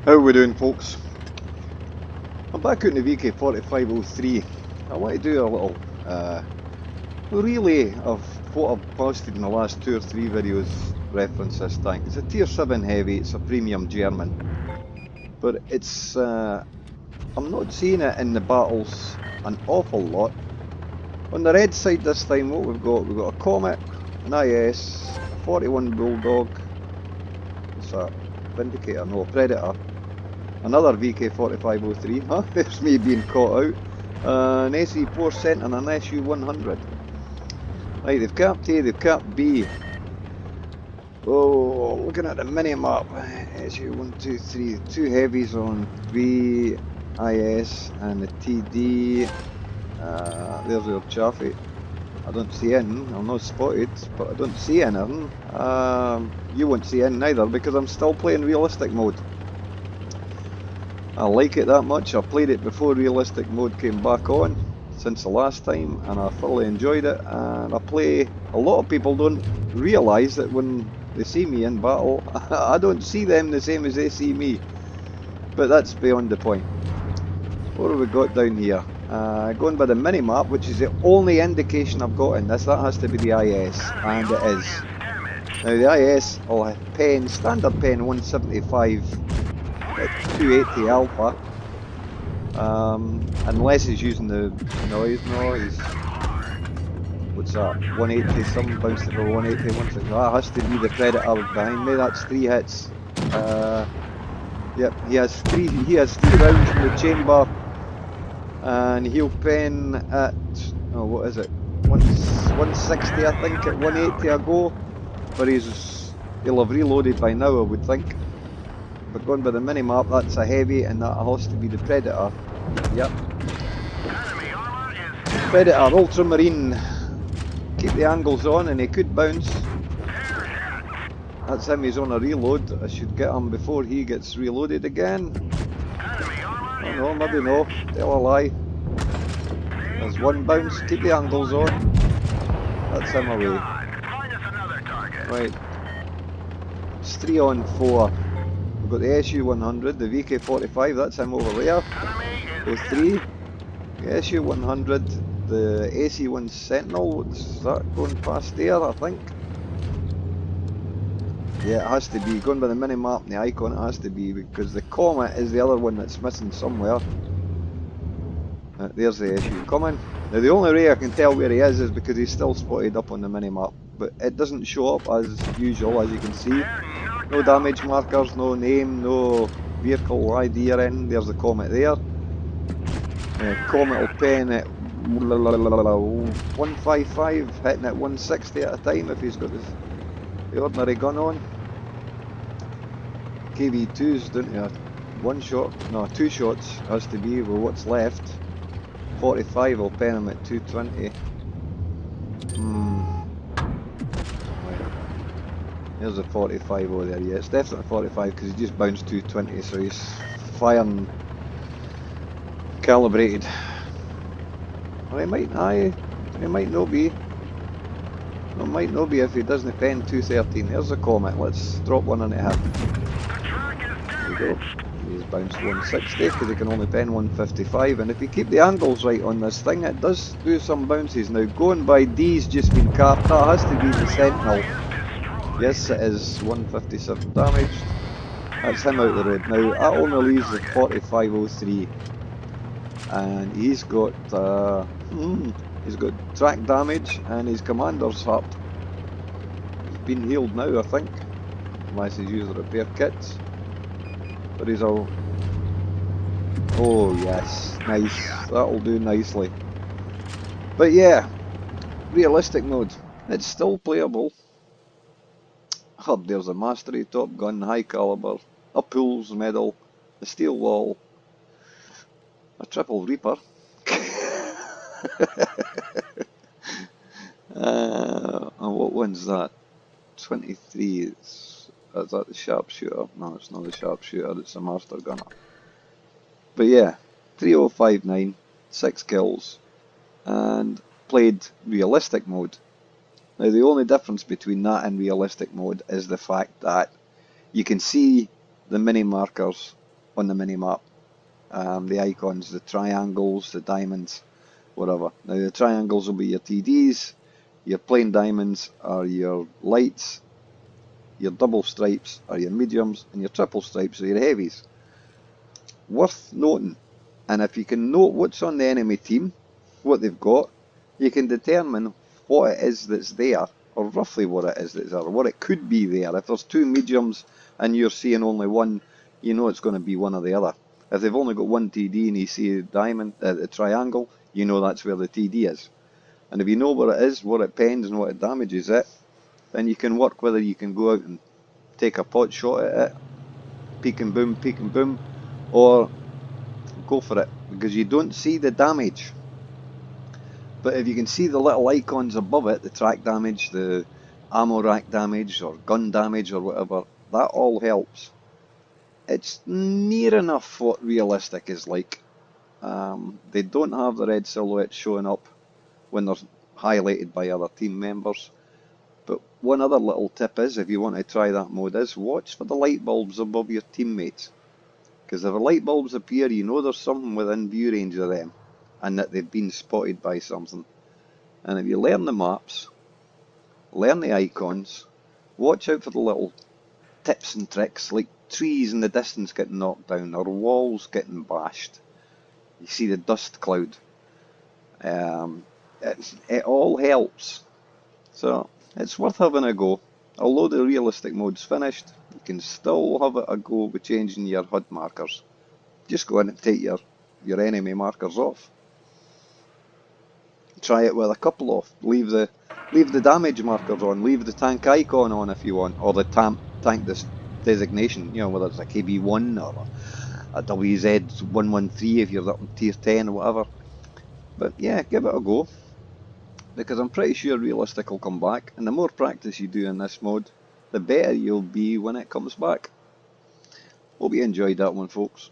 How we doing, folks? I'm back out in the VK4503. I want to do a little relay of what I've posted in the last 2 or 3 videos reference this tank. It's a tier 7 heavy, it's a premium German, but it's I'm not seeing it in the battles an awful lot. On the red side this time, what we've got a Comet, an IS, a 41 Bulldog, what's that, Vindicator, no, Predator, another VK4503, huh? There's me being caught out. An SE4 Cent and an SU100. Right, they've capped A, they've capped B. Oh, looking at the mini-map, SU1, 2, 3, 2 heavies on B, IS and the TD. There's your Chaffee. I don't see anything, I'm not spotted, but I don't see anything. You won't see anything either because I'm still playing realistic mode. I like it that much. I played it before realistic mode came back on since the last time, and I thoroughly enjoyed it. And I play, a lot of people don't realise that when they see me in battle, I don't see them the same as they see me. But that's beyond the point. What have we got down here? Going by the mini-map, which is the only indication I've got in this, that has to be the IS, and it is. Now the IS will have pen, standard pen 175 at 280 alpha, unless he's using the noise. No, he's, what's that, 180, some bounced for 180 once. That has to be the Predator behind me. That's 3 hits. Yep, he has three rounds in the chamber, and he'll pen at, oh, what is it, 160 I think, at 180 a go, but he'll have reloaded by now, I would think. But going by the mini-map, that's a heavy, and that has to be the Predator. Yep. Predator, Ultramarine. Keep the angles on, and he could bounce. That's him, he's on a reload. I should get him before he gets reloaded again. Oh no, maybe no. Tell a lie. There's one bounce. Keep the angles on. That's him away. Right. It's 3 on 4. We've got the SU100, the VK45, that's him over there. Those 3. The SU100, the AC1 Sentinel, what's that going past there, I think? Yeah, it has to be. Going by the mini-map and the icon, it has to be, because the Comet is the other one that's missing somewhere. There's the SU coming. Now the only way I can tell where he is because he's still spotted up on the mini-map, but it doesn't show up as usual, as you can see. No damage markers, no name, no vehicle ID or anything. There's the Comet there. Comet will pen at 155, hitting at 160 at a time if he's got the ordinary gun on. KV2's down to 1 shot, no, 2 shots has to be with what's left. 45 will pen him at 220. There's a 45 over there, yeah, it's definitely 45 because he just bounced 220, so he's firing calibrated. Or he might not be. No, might not be if he doesn't pen 213. There's a Comet, let's drop one into him. There we go. He's bounced 160 because he can only pen 155, and if you keep the angles right on this thing, it does do some bounces. Now going by D's just been capped, that has to be the Sentinel. Yes, it is 157 damaged. That's him out the road. Now that only leaves the 4503, and he's got track damage and his commander's hurt. He's been healed now, I think, unless he's used the repair kits. But he's all, oh yes, nice. That'll do nicely. But yeah, realistic mode. It's still playable. Up there's a Mastery, Top Gun, High Caliber, a Pools medal, a Steel Wall, a Triple Reaper. And what one's that? 23. Is that the Sharpshooter? No, it's not the Sharpshooter, it's a Master Gunner. But yeah, 3059, 6 kills, and played realistic mode. Now the only difference between that and realistic mode is the fact that you can see the mini markers on the mini-map. The icons, the triangles, the diamonds, whatever. Now the triangles will be your TDs, your plain diamonds are your lights, your double stripes are your mediums, and your triple stripes are your heavies. Worth noting, and if you can note what's on the enemy team, what they've got, you can determine what it is that's there, or roughly what it is that's there, or what it could be there. If there's two mediums and you're seeing only one, you know it's going to be one or the other. If they've only got one TD and you see a diamond, a triangle, you know that's where the TD is. And if you know what it is, what it pens and what it damages it, then you can work whether you can go out and take a pot shot at it, peek and boom, or go for it, because you don't see the damage. But if you can see the little icons above it, the track damage, the ammo rack damage, or gun damage, or whatever, that all helps. It's near enough what realistic is like. They don't have the red silhouette showing up when they're highlighted by other team members. But one other little tip is, if you want to try that mode, is watch for the light bulbs above your teammates. Because if the light bulbs appear, you know there's something within view range of them, and that they've been spotted by something. And if you learn the maps, learn the icons, watch out for the little tips and tricks, like trees in the distance getting knocked down, or walls getting bashed. You see the dust cloud. It all helps. So it's worth having a go. Although the realistic mode's finished, you can still have a go with changing your HUD markers. Just go in and take your enemy markers off. Try it with a couple off. Leave the damage markers on. Leave the tank icon on if you want, or the tank designation. You know, whether it's a KB1 or a WZ113 if you're up in tier 10 or whatever. But yeah, give it a go, because I'm pretty sure realistic will come back, and the more practice you do in this mode, the better you'll be when it comes back. Hope you enjoyed that one, folks.